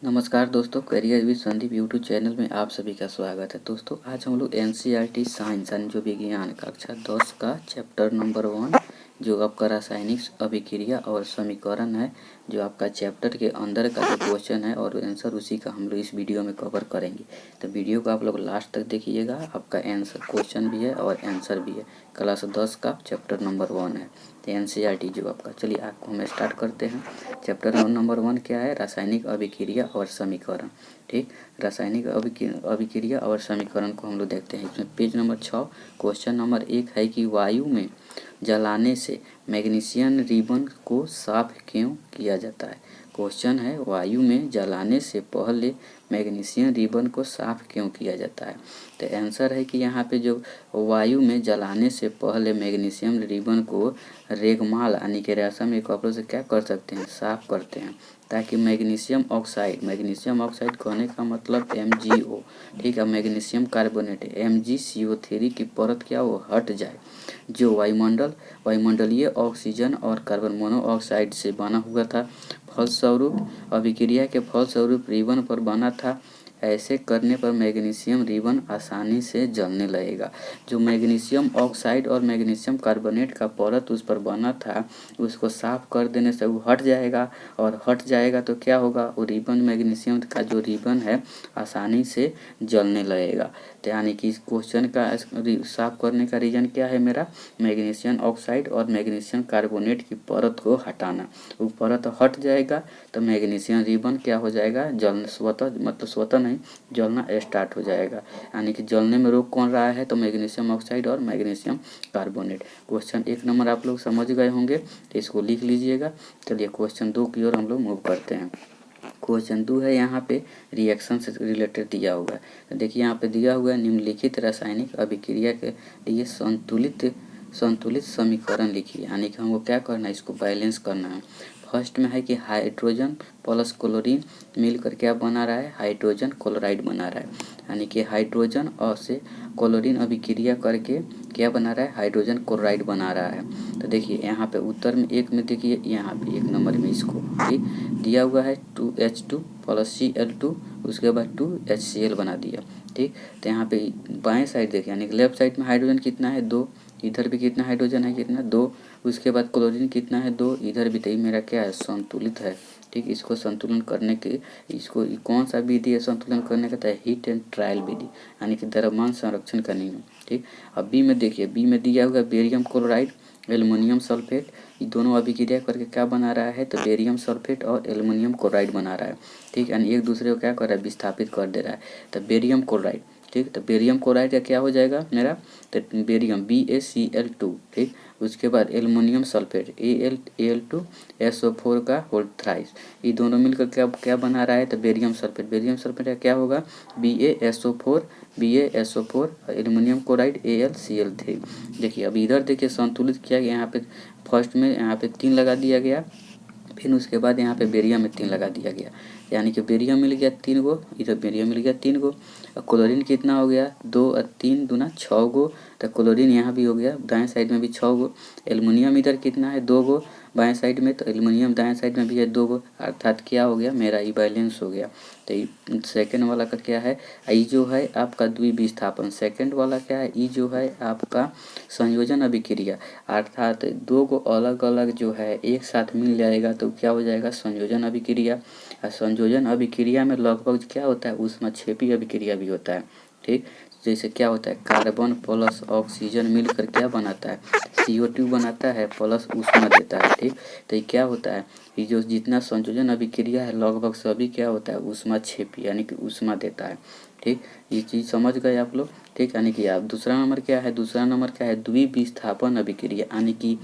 नमस्कार दोस्तों, career with Sandeep YouTube channel में आप सभी का स्वागत है। दोस्तों आज हम लोग एनसीईआरटी साइंस यानी जो विज्ञान कक्षा 10 का चैप्टर नंबर 1 जो आपका रासायनिक अभिक्रिया और समीकरण है, जो आपका चैप्टर के अंदर का जो क्वेश्चन है और आंसर उसी का हम लोग इस वीडियो में कवर करेंगे। तो वीडियो को आप लोग लास्ट तक देखिएगा, आपका आंसर क्वेश्चन भी है और आंसर भी है। क्लास 10 का चैप्टर नंबर 1 है तो एनसीईआरटी जो आपका। चलिए आपको हम स्टार्ट करते हैं। चैप्टर नंबर 1 क्या है? रासायनिक अभिक्रिया और समीकरण। ठीक, रासायनिक अभिक्रिया और समीकरण को हम लोग देखते हैं। इसमें पेज नंबर 6 क्वेश्चन नंबर 1 है कि वायु में जलाने से मैग्नीशियम रिबन को साफ क्यों किया जाता है। क्वेश्चन है वायु में जलाने से पहले मैग्नीशियम रिबन को साफ क्यों किया जाता है। तो आंसर है कि यहाँ पे जो वायु में जलाने से पहले मैग्नीशियम रिबन को रेगमाल यानी कि रेशम के कपड़ों से क्या कर सकते हैं, साफ करते हैं, ताकि मैग्नीशियम ऑक्साइड कहने का मतलब MgO, ठीक है, मैग्नीशियम कार्बोनेट MgCO3 की परत क्या वो हट जाए, जो वायुमंडलीय ऑक्सीजन और कार्बन मोनोऑक्साइड से बना हुआ था। फलस्वरूप अभिक्रिया के फलस्वरूप रिबन पर बना था। ऐसे करने पर मैग्नीशियम रिबन आसानी से जलने लगेगा। जो मैग्नीशियम ऑक्साइड और मैग्नीशियम कार्बोनेट का परत उस पर बना था, उसको साफ कर देने से वो हट जाएगा, और हट जाएगा तो क्या होगा, वो रिबन मैग्नीशियम का जो रिबन है आसानी से जलने लगेगा। तो यानी कि इस क्वेश्चन का साफ करने का रीजन क्या है मेरा, मैग्नीशियम ऑक्साइड और मैग्नीशियम कार्बोनेट की परत को हटाना। वो परत हट जाएगा तो मैग्नीशियम रिबन क्या हो जाएगा, जलना स्वतः नहीं, जलना स्टार्ट हो जाएगा। यानी कि जलने में रोक कौन रहा है, तो मैग्नीशियम ऑक्साइड और मैग्नीशियम कार्बोनेट। क्वेश्चन 1 नंबर आप लोग समझ गए होंगे, तो इसको लिख लीजिएगा। चलिए क्वेश्चन 2 की ओर हम लोग मूव करते हैं। क्वेश्चन 2 है, यहाँ पे रिएक्शन से रिलेटेड दिया हुआ है। तो देखिए यहाँ पे दिया हुआ है, निम्नलिखित रासायनिक अभिक्रिया के लिए संतुलित समीकरण लिखिए। यानी कि हमको क्या करना है, इसको बैलेंस करना है। फर्स्ट में है कि हाइड्रोजन प्लस क्लोरीन मिलकर क्या बना रहा है, हाइड्रोजन क्लोराइड बना रहा है। यानी कि हाइड्रोजन और से क्लोरीन अभिक्रिया करके क्या बना रहा है, हाइड्रोजन क्लोराइड बना रहा है। तो देखिए यहाँ पे उत्तर में 1 में देखिए, यहाँ पे 1 नंबर में इसको ठीक दिया हुआ है 2H2 प्लस Cl2, उसके बाद 2HCl बना दिया। ठीक, तो यहाँ पे बाएं साइड देखिए, यानी कि लेफ्ट साइड में हाइड्रोजन कितना है, 2, इधर भी कितना हाइड्रोजन है, कितना 2, उसके बाद क्लोरीन कितना है, 2, इधर भी, तो मेरा क्या है, संतुलित है। ठीक, इसको संतुलन करने के, इसको कौन सा विधि है संतुलन करने का, है हीट एंड ट्रायल विधि, यानी कि द्रव्यमान संरक्षण का नियम। ठीक, अब बी में देखिए, बी में दिया हुआ बेरियम क्लोराइड एल्युमिनियम सल्फेट, ये दोनों अभिक्रिया करके क्या बना रहा है, तो बेरियम सल्फेट और एल्युमिनियम क्लोराइड बना रहा है। ठीक, यानी एक दूसरे को क्या कर रहा है, विस्थापित कर दे रहा है। तो बेरियम क्लोराइड, ठीक, तो बेरियम क्लोराइड का क्या हो जाएगा मेरा, तो बेरियम BaCl2, ठीक, उसके बाद एल्युमिनियम सल्फेट Al2SO4 का होल थ्राइस, ये दोनों मिलकर क्या क्या बना रहा है, तो बेरियम सल्फेट का क्या होगा, BaSO4 एल्युमिनियम क्लोराइड AlCl3। देखिए अब इधर देखिए संतुलित किया गया, यहाँ पे फर्स्ट में यहाँ पे 3 लगा दिया गया, फिर उसके बाद यहाँ पे बेरियम में 3 लगा दिया गया, यानी कि बेरियम मिल गया 3 गो, इधर बेरियम मिल गया 3 गो। क्लोरीन कितना हो गया, 2 और 3 दूना 6 गो, तो क्लोरीन यहाँ भी हो गया, दाएं साइड में भी 6 गो। एल्युमिनियम इधर कितना है, 2 गो बाएं साइड में, तो एल्युमिनियम दाएं साइड में भी है 2 गो, अर्थात क्या हो गया मेरा, ई बैलेंस हो गया। तो सेकेंड वाला का क्या है, ई जो है आपका द्विविस्थापन, सेकेंड वाला क्या है, ई जो है आपका संयोजन अभिक्रिया, अर्थात 2 को अलग अलग जो है एक साथ मिल जाएगा तो क्या हो जाएगा, संयोजन अभिक्रिया। और संयोजन अभिक्रिया में लगभग क्या होता है, ऊष्माक्षेपी अभिक्रिया भी होता है। ठीक, जैसे क्या होता है, कार्बन प्लस ऑक्सीजन मिलकर क्या बनाता है, CO2 बनाता है प्लस ऊष्मा देता है। ठीक, तो ये क्या होता है, ये जो जितना संयोजन अभिक्रिया है लगभग सभी क्या होता है, ऊष्माक्षेपी, यानी कि ऊष्मा देता है। ठीक, ये चीज़ समझ गए आप लोग। ठीक, यानी कि आप दूसरा नंबर क्या है, दूसरा नंबर क्या है, द्विविस्थापन अभिक्रिया, यानी कि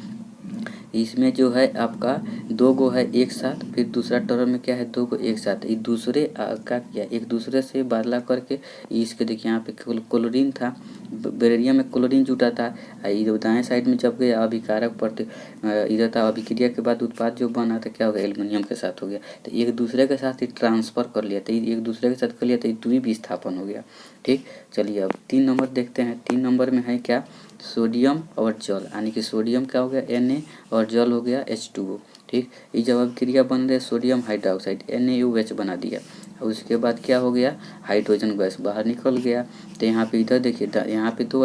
इसमें जो है आपका 2 गो है एक साथ, फिर दूसरा टर्म में क्या है, 2 गो एक साथ, एक दूसरे का किया, एक दूसरे से बदला करके। इसके देखिए यहाँ पे क्लोरीन था, बेरियम में क्लोरीन जुटा था, इधर दाएं साइड में जब गया अभिकारक प्रति इधर था, अभिक्रिया के बाद उत्पाद जो बना था क्या हो गया, एल्युमिनियम के साथ हो गया, तो एक दूसरे के साथ ही ट्रांसफर कर लिया, तो एक दूसरे के साथ कर लिया, तो द्विविस्थापन हो गया। ठीक, चलिए अब 3 नंबर देखते हैं। 3 नंबर में है क्या, सोडियम और जल, यानी कि सोडियम क्या हो गया Na और जल हो गया H2O। ठीक, ये जब अभिक्रिया बन रही है सोडियम हाइड्रोक्साइड NaOH बना दिया, उसके बाद क्या हो गया, हाइड्रोजन गैस बाहर निकल गया। तो यहाँ पे इधर देखिए, यहाँ पे तो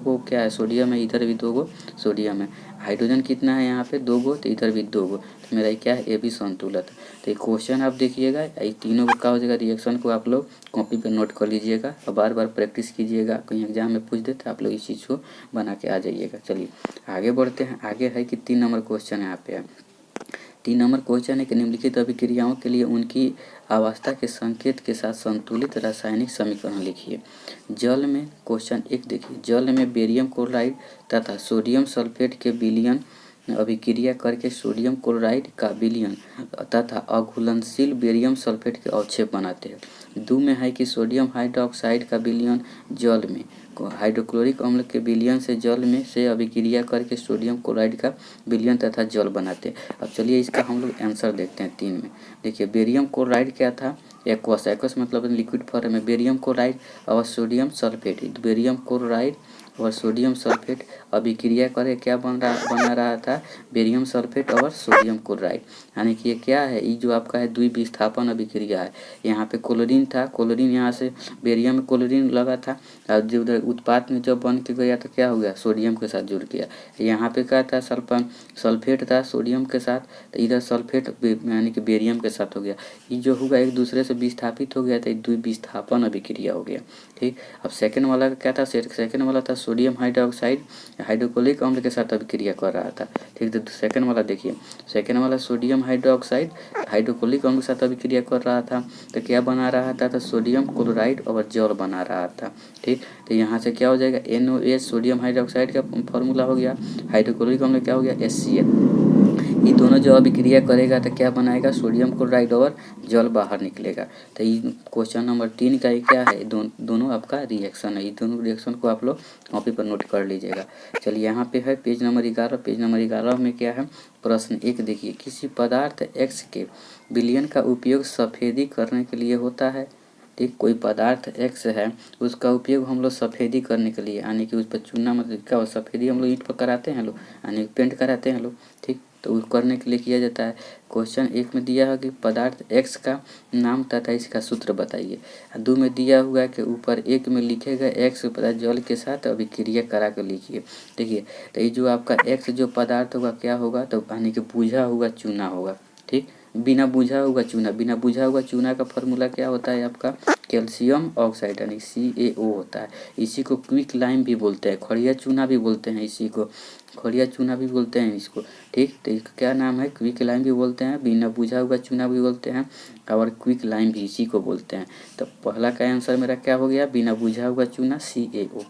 वो क्या है, सोडियम है, इधर भी 2 गो सोडियम है। हाइड्रोजन कितना है यहाँ पे, 2 गो, तो इधर भी 2 गो। तो मेरा क्या है, ये भी संतुलित है। तो ये क्वेश्चन आप देखिएगा, ये तीनों का हो जाएगा। रिएक्शन को आप लोग कॉपी पे नोट कर लीजिएगा और बार बार प्रैक्टिस कीजिएगा, कहीं एग्जाम में पूछ देते आप लोग इस चीज़ को बना के आ जाइएगा। चलिए आगे बढ़ते हैं। आगे है कि 3 नंबर क्वेश्चन यहाँ पे है। 3 नंबर क्वेश्चन है कि निम्नलिखित अभिक्रियाओं के लिए उनकी अवस्था के संकेत के साथ संतुलित रासायनिक समीकरण लिखिए। जल में, क्वेश्चन 1 देखिए, जल में बेरियम क्लोराइड तथा सोडियम सल्फेट के विलयन अभिक्रिया करके सोडियम क्लोराइड का विलयन तथा अघुलनशील बेरियम सल्फेट के अवक्षेप बनाते हैं। 2 में है कि सोडियम हाइड्रोक्साइड का विलयन जल में हाइड्रोक्लोरिक अम्ल के विलयन से जल में से अभिक्रिया करके सोडियम क्लोराइड का विलयन तथा जल बनाते हैं। अब चलिए इसका हम लोग आंसर देखते हैं 3 में। देखिए बेरियम क्लोराइड क्या था, एक्वस, एक्वस मतलब लिक्विड फॉर्म में बेरियम क्लोराइड और सोडियम सल्फेट। बेरियम क्लोराइड और सोडियम सल्फेट अभिक्रिया करे क्या बना रहा था, बेरियम सल्फेट और सोडियम क्लोराइड। यानी कि ये क्या है, ये जो आपका है द्विविस्थापन अभिक्रिया है। यहाँ पे क्लोरीन था, क्लोरीन यहाँ से बेरियम में क्लोरीन लगा था और जो उधर उत्पाद में जब बन के गया तो क्या हो गया, सोडियम के साथ जुड़ गया। यहाँ पे क्या था, सल्फेट था सोडियम के साथ, तो इधर सल्फेट यानी कि बेरियम के साथ हो गया। ये जो होगा एक दूसरे से विस्थापित हो गया तो द्विविस्थापन अभिक्रिया हो गया। ठीक, अब सेकंड वाला क्या था, सेकंड वाला था सोडियम हाइड्रोक्साइड हाइड्रोक्लोरिक अम्ल के साथ अभिक्रिया कर रहा था। ठीक, तो सेकंड वाला देखिए, सेकंड वाला सोडियम हाइड्रोक्साइड हाइड्रोक्लोरिक अम्ल के साथ अभिक्रिया कर रहा था तो क्या बना रहा था, तो सोडियम क्लोराइड और जल बना रहा था। ठीक, तो यहाँ से क्या हो जाएगा, NOH सोडियम हाइड्रोक्साइड का फॉर्मूला हो गया, हाइड्रोक्लोरिक अम्ल क्या हो गया, HCl। ये दोनों जो अभिक्रिया करेगा तो क्या बनाएगा, सोडियम क्लोराइड और जल बाहर निकलेगा। तो ये क्वेश्चन नंबर 3 का ये क्या है, दोनों आपका रिएक्शन है। ये दोनों रिएक्शन को आप लोग कॉपी पर नोट कर लीजिएगा। चलिए यहाँ पे है पेज नंबर 11। पेज नंबर 11 में क्या है, प्रश्न 1 देखिए, किसी पदार्थ X के विलयन का उपयोग सफेदी करने के लिए होता है। ठीक, कोई पदार्थ X है, उसका उपयोग हम लोग सफ़ेदी करने के लिए, यानी कि उस पर चूना मतलब क्या, सफ़ेदी हम लोग ईंट पर कराते हैं लोग, यानी पेंट कराते हैं लोग। ठीक, तो वो करने के लिए किया जाता है। क्वेश्चन 1 में दिया है कि पदार्थ X का नाम तथा इसका सूत्र बताइए। 2 में दिया हुआ है कि ऊपर 1 में लिखे गए X पदार्थ जल के साथ अभिक्रिया करा कर लिखिए। देखिए, तो ये जो आपका X जो पदार्थ होगा क्या होगा, तो यानी कि बुझा हुआ चूना होगा। ठीक, बिना बुझा हुआ चूना, बिना बुझा हुआ चूना का फॉर्मूला क्या होता है आपका, कैल्शियम ऑक्साइड यानी CaO होता है। इसी को क्विक लाइम भी बोलते हैं, खड़िया चूना भी बोलते हैं, इसी को खड़िया चूना भी बोलते हैं इसको। ठीक, तो इसका क्या नाम है, क्विक लाइम भी बोलते हैं, बिना बुझा हुआ चूना भी बोलते हैं और क्विक लाइम भी इसी को बोलते हैं। तो पहला का आंसर मेरा क्या हो गया, बिना बुझा हुआ चूना CaO।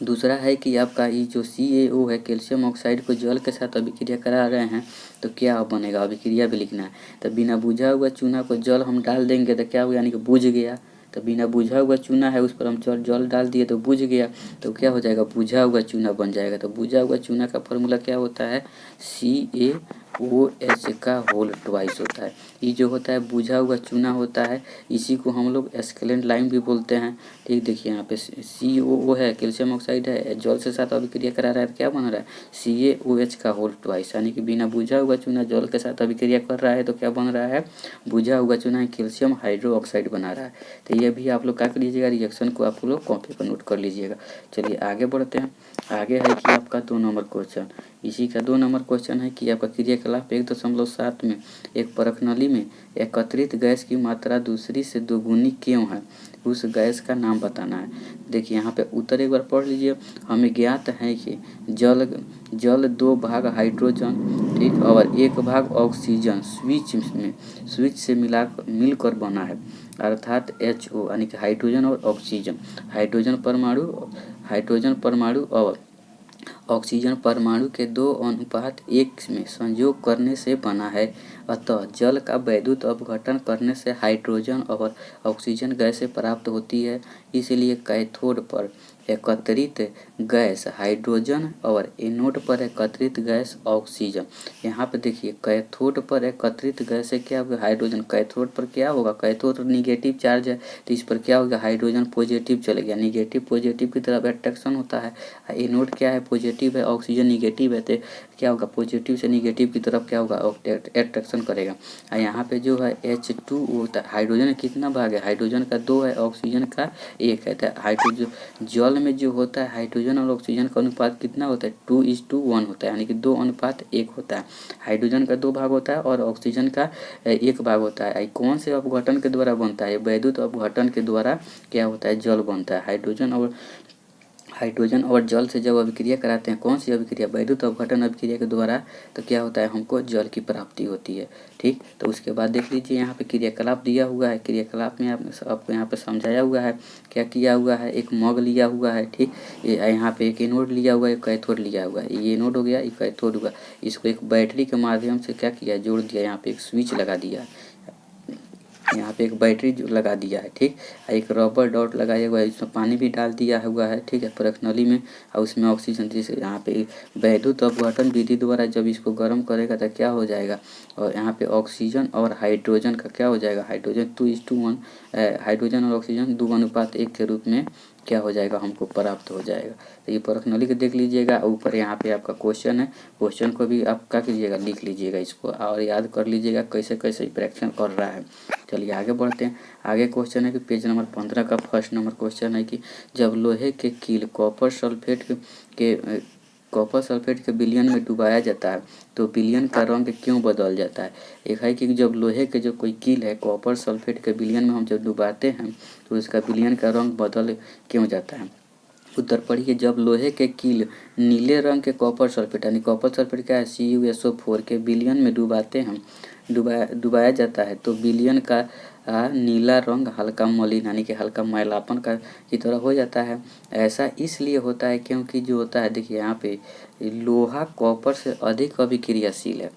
दूसरा है कि आपका ये जो CaO है, कैल्शियम ऑक्साइड को जल के साथ अभिक्रिया करा रहे हैं तो क्या बनेगा, अभिक्रिया भी लिखना है। तो बिना बुझा हुआ चूना को जल हम डाल देंगे तो क्या हुआ, यानी कि बुझ गया। तो बिना बुझा हुआ चूना है, उस पर हम जल डाल दिए तो बुझ गया, तो क्या हो जाएगा, बुझा हुआ चूना बन जाएगा। तो बुझा हुआ चूना का फॉर्मूला क्या होता है, CaOH का होल ट्वाइस होता है। ये जो होता है बुझा हुआ चूना होता है, इसी को हम लोग एस्केलेंट लाइम भी बोलते हैं। ठीक, देखिए यहाँ पे CaO है, कैल्शियम ऑक्साइड है, जल से साथ अभिक्रिया करा रहा है तो क्या बन रहा है, CaOH का होल ट्वाइस, यानी कि बिना बुझा हुआ चूना जल के साथ अभिक्रिया कर रहा है तो क्या बन रहा है, बुझा हुआ चूना कैल्शियम हाइड्रोक्साइड बना रहा है। तो ये भी आप लोग क्या कर लीजिएगा, रिएक्शन को आप लोग कॉपी पर नोट कर लीजिएगा। चलिए आगे बढ़ते हैं। आगे है कि आपका 2 नंबर क्वेश्चन, इसी का 2 नंबर क्वेश्चन है कि आपका क्रियाकलाप 1.7 में एक परखनली में एकत्रित गैस की मात्रा दूसरी से दोगुनी क्यों है, उस गैस का नाम बताना है। देखिए यहाँ पे उत्तर एक बार पढ़ लीजिए। हमें ज्ञात है कि जल 2 भाग हाइड्रोजन, ठीक, और 1 भाग ऑक्सीजन स्विच से मिलकर बना है, अर्थात HO यानी कि हाइड्रोजन और ऑक्सीजन। हाइड्रोजन परमाणु और ऑक्सीजन परमाणु के 2:1 में संयोग करने से बना है। अतः जल का वैद्युत अपघटन करने से हाइड्रोजन और ऑक्सीजन गैसें प्राप्त होती है। इसलिए कैथोड पर एकत्रित गैस हाइड्रोजन और एनोड पर एकत्रित गैस ऑक्सीजन। यहाँ पे देखिए कैथोड पर एकत्रित गैस है क्या होगा, हाइड्रोजन। कैथोड पर क्या होगा, कैथोड निगेटिव चार्ज है तो इस पर क्या होगा, हाइड्रोजन पॉजिटिव चले गया, निगेटिव पॉजिटिव की तरफ अट्रैक्शन होता है। एनोड क्या है, पॉजिटिव है, ऑक्सीजन निगेटिव है तो क्या होगा, पॉजिटिव से निगेटिव की तरफ क्या होगा, अट्रैक्शन करेगा। और यहाँ पे जो है H2 होता है, हाइड्रोजन कितना भाग है, हाइड्रोजन का 2 है, ऑक्सीजन का 1 है। तो हाइड्रोजन जल में जो होता है हाइड्रोजन और ऑक्सीजन का अनुपात कितना होता है, 2:1 होता है, यानी कि 2:1 होता है। हाइड्रोजन का 2 भाग होता है और ऑक्सीजन का 1 भाग होता है। कौन से अपघटन के द्वारा बनता है, वैद्युत अपघटन के द्वारा क्या होता है, जल बनता है। हाइड्रोजन और जल से जब अभिक्रिया कराते हैं, कौन सी अभिक्रिया, वैद्युत अपघटन अभिक्रिया के द्वारा, तो क्या होता है, हमको जल की प्राप्ति होती है। ठीक, तो उसके बाद देख लीजिए यहाँ पे क्रियाकलाप दिया हुआ है। क्रियाकलाप में आपको यहाँ पे समझाया हुआ है क्या किया हुआ है, एक मग लिया हुआ है। ठीक, यहाँ पे एक एनोड लिया हुआ है, एक कैथोड लिया हुआ है, ये एनोड हो गया, ये कैथोड हुआ। इसको एक बैटरी के माध्यम से क्या किया, जोड़ दिया, यहाँ पे एक स्विच लगा दिया, यहाँ पे एक बैटरी जो लगा दिया है। ठीक, एक रबर डॉट लगाया हुआ है, इसमें पानी भी डाल दिया हुआ है। ठीक है, प्रखनली में, और उसमें ऑक्सीजन, जैसे यहाँ पे वैद्युत अपघटन विधि द्वारा जब इसको गर्म करेगा तो क्या हो जाएगा, और यहाँ पे ऑक्सीजन और हाइड्रोजन का क्या हो जाएगा, हाइड्रोजन 2:1, हाइड्रोजन और ऑक्सीजन 2:1 के रूप में क्या हो जाएगा, हमको प्राप्त हो जाएगा। तो ये प्रखनली के देख लीजिएगा। ऊपर यहाँ पे आपका क्वेश्चन है, क्वेश्चन को भी आप क्या कीजिएगा, लिख लीजिएगा इसको और याद कर लीजिएगा कैसे कैसे फ्रैक्शन कर रहा है। चलिए आगे बढ़ते हैं। आगे क्वेश्चन है कि पेज नंबर 15 का फर्स्ट नंबर क्वेश्चन है कि जब लोहे के कील कॉपर सल्फेट के विलयन में डुबाया जाता है तो विलयन का रंग क्यों बदल जाता है। एक है कि जब लोहे के जो कोई कील है कॉपर सल्फेट के विलयन में हम जब डुबाते हैं तो उसका विलयन का रंग बदल क्यों जाता है। उत्तर पढ़िए, जब लोहे के कील नीले रंग के कॉपर सल्फेट, यानी कॉपर सल्फेट क्या है, CuSO4 के विलयन में डुबाया जाता है तो विलयन का नीला रंग हल्का मलिन, यानी कि हल्का मैलापन का की तरह हो जाता है। ऐसा इसलिए होता है क्योंकि जो होता है, देखिए यहाँ पे लोहा कॉपर से अधिक अभिक्रियाशील है।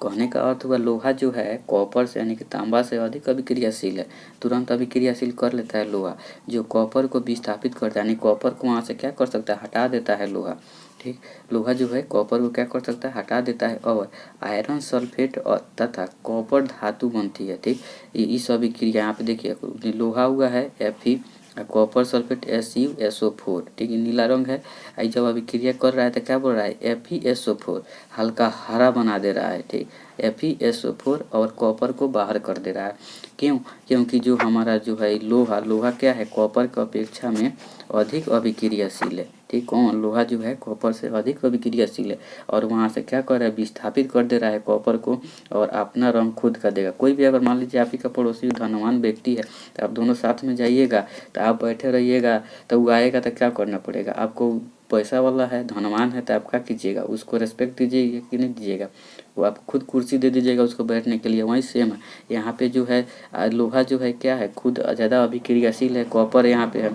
कहने का अर्थ हुआ लोहा जो है कॉपर से, यानी कि तांबा से अधिक अभिक्रियाशील है, तुरंत अभिक्रियाशील कर लेता है लोहा, जो कॉपर को विस्थापित करता है, यानी कॉपर को वहाँ से क्या कर सकता है, हटा देता है लोहा। ठीक, लोहा जो है कॉपर को क्या कर सकता है, हटा देता है, और आयरन सल्फेट और तथा कॉपर धातु बनती है। ठीक, इस अभिक्रिया यहाँ पे देखिए लोहा हुआ है Fe, कॉपर सल्फेट SuSO4। ठीक है, नीला रंग है, जब अभिक्रिया कर रहा है तो क्या बोल रहा है, FeSO4 हल्का हरा बना दे रहा है। ठीक, FeSO4 और कॉपर को बाहर कर दे रहा है। क्यों, क्योंकि जो हमारा जो है लोहा क्या है, कॉपर की अपेक्षा में अधिक अभिक्रियाशील है। ठीक, कौन, लोहा जो है कॉपर से अधिक अभिक्रियाशील है और वहाँ से क्या कर रहा है, विस्थापित कर दे रहा है कॉपर को और अपना रंग खुद का देगा। कोई भी अगर मान लीजिए आप ही का पड़ोसी धनवान व्यक्ति है तो आप दोनों साथ में जाइएगा, तो आप बैठे रहिएगा, तो वो आएगा तो क्या करना पड़ेगा आपको, पैसा वाला है, धनवान है, तो आप क्या कीजिएगा, उसको रिस्पेक्ट दीजिएगा कि नहीं दीजिएगा, वो आप खुद कुर्सी दे दीजिएगा उसको बैठने के लिए। वहीं सेम है, यहाँ पे जो है लोहा जो है क्या है, खुद ज़्यादा अभिक्रियाशील है, कॉपर यहाँ पे है,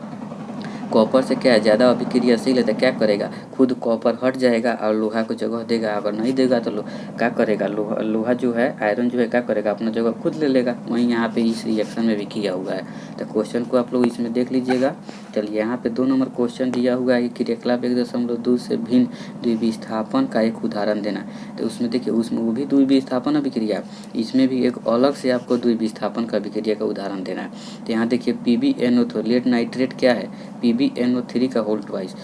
कॉपर से क्या है, ज़्यादा अभिक्रियाशील है, तो क्या करेगा, खुद कॉपर हट जाएगा और लोहा को जगह देगा। अगर नहीं देगा तो क्या करेगा, लोहा जो है, आयरन जो है क्या करेगा, अपना जगह खुद ले लेगा। वहीं यहाँ पे इस रिएक्शन में भी किया हुआ है। तो क्वेश्चन को आप लोग इसमें देख लीजिएगा। चलिए यहाँ पे 2 नंबर क्वेश्चन दिया हुआ है, क्रियाकलाप 1.2 से भिन्न द्विविस्थापन का एक उदाहरण देना। तो उसमें देखिए, उसमें वो भी द्विविस्थापन अभिक्रिया, इसमें भी एक अलग से आपको द्विविस्थापन का अभिक्रिया का उदाहरण देना है। तो यहाँ देखिए PbNO3 लेड नाइट्रेट क्या है, PbNO3 का होल ट्वाइस,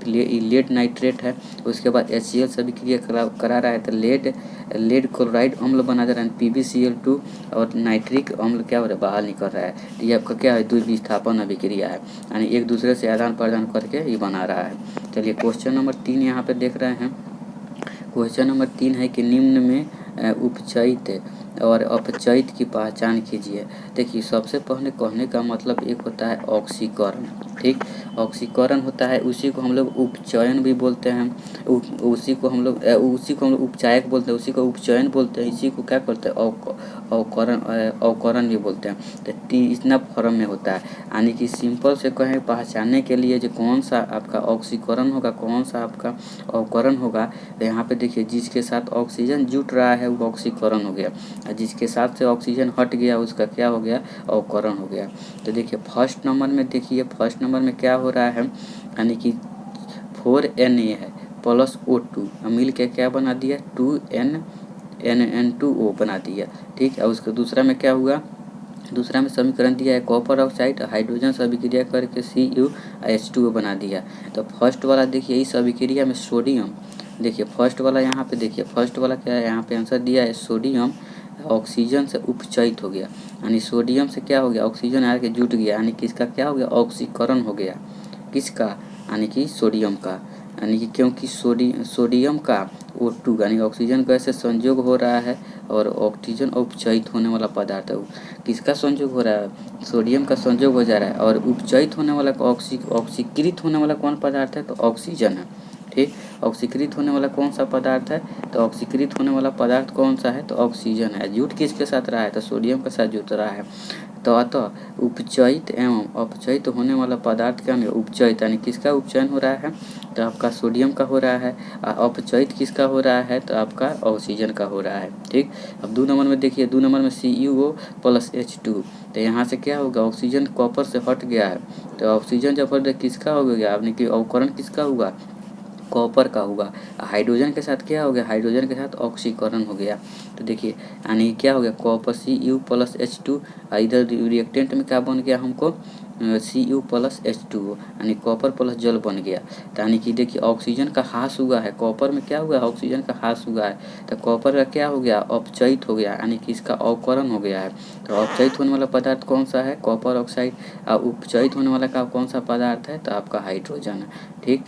ये लेड नाइट्रेट है। उसके बाद HCl से अभिक्रिया करा रहा है तो लेड क्लोराइड अम्ल बना दे रहा है, PbCl2 और नाइट्रिक अम्ल क्या हो रहा है, बाहर निकल रहा है। तो ये आपका क्या है, द्विविस्थापन अभिक्रिया है, यानी एक दूसरे से आदान प्रदान करके ये बना रहा है। चलिए क्वेश्चन नंबर 3 यहाँ पे देख रहे हैं। क्वेश्चन नंबर 3 है कि निम्न में उपचयित और अपचयित की पहचान कीजिए। देखिए सबसे पहले कहने का मतलब एक होता है ऑक्सीकरण। ठीक, ऑक्सीकरण होता है, उसी को हम लोग उपचयन भी बोलते हैं, उसी को हम लोग उपचायक बोलते हैं, उसी को उपचयन बोलते हैं, इसी को क्या करते हैं, अवकरण भी बोलते हैं। तो इतना फॉर्म में होता है, यानी कि सिंपल से कहें पहचानने के लिए जो कौन सा आपका ऑक्सीकरण होगा, कौन सा आपका अवकरण होगा। तो यहाँ पे देखिए जिसके साथ ऑक्सीजन जुट रहा है वो ऑक्सीकरण हो गया, और जिसके साथ से ऑक्सीजन हट गया उसका क्या हो गया, अवकरण हो गया। तो देखिए फर्स्ट नंबर में क्या हो रहा है, यानी कि 4Na है प्लस O2 मिल के क्या बना दिया 2NN2O बना दिया। ठीक है, उसका दूसरा में क्या हुआ, दूसरा में समीकरण दिया है कॉपर ऑक्साइड हाइड्रोजन से अभिक्रिया करके CuH2O बना दिया। तो फर्स्ट वाला देखिए इस अभिक्रिया में सोडियम, देखिए फर्स्ट वाला यहाँ पे देखिए फर्स्ट वाला क्या है, यहाँ पे आंसर दिया है सोडियम ऑक्सीजन से उपचयित हो गया, यानी सोडियम से क्या हो गया ऑक्सीजन आके जुट गया, यानी किसका क्या हो गया ऑक्सीकरण हो गया, किसका यानी कि सोडियम का, यानी कि क्योंकि सोडियम का O2 यानी ऑक्सीजन गैस से संयोग हो रहा है और ऑक्सीजन उपचयित होने वाला पदार्थ है, किसका संयोग हो रहा है सोडियम का संयोग हो जा रहा है, और उपचयित होने वाला ऑक्सीकृत होने वाला कौन पदार्थ है तो ऑक्सीजन है। ठीक, ऑक्सीकृत होने वाला कौन सा पदार्थ है तो ऑक्सीकृत होने वाला पदार्थ कौन सा है तो ऑक्सीजन है। जुट किसके साथ रहा है तो सोडियम के साथ जुट रहा है। तो अतः उपचयित एवं अपचयित होने वाला पदार्थ क्या है उपचयित, यानी किसका उपचयन हो रहा है तो आपका सोडियम का हो रहा है, अपचयित किसका हो रहा है तो आपका ऑक्सीजन का हो रहा है। ठीक, अब 2 नंबर में देखिए 2 नंबर में CuO+H2, तो यहाँ से क्या होगा ऑक्सीजन कॉपर से हट गया है, तो ऑक्सीजन जब हट गया किसका हो गया आपने कि अवकरण किसका हुआ कॉपर का हुआ, हाइड्रोजन के साथ क्या हो गया हाइड्रोजन के साथ ऑक्सीकरण हो गया। तो देखिए यानी क्या हो गया कॉपर Cu+H2, इधर रिएक्टेंट में क्या बन गया हमको Cu+H2O यानी कॉपर प्लस जल बन गया। तो यानी कि देखिए ऑक्सीजन का ह्रास हुआ है, कॉपर में क्या हुआ है ऑक्सीजन का ह्रास हुआ है, तो कॉपर का क्या हो गया अपचयित हो गया, यानी कि इसका अवकरण हो गया है। तो अपचयित होने वाला पदार्थ कौन सा है कॉपर ऑक्साइड, और उपचयित होने वाला का कौन सा पदार्थ है तो आपका हाइड्रोजन है। ठीक,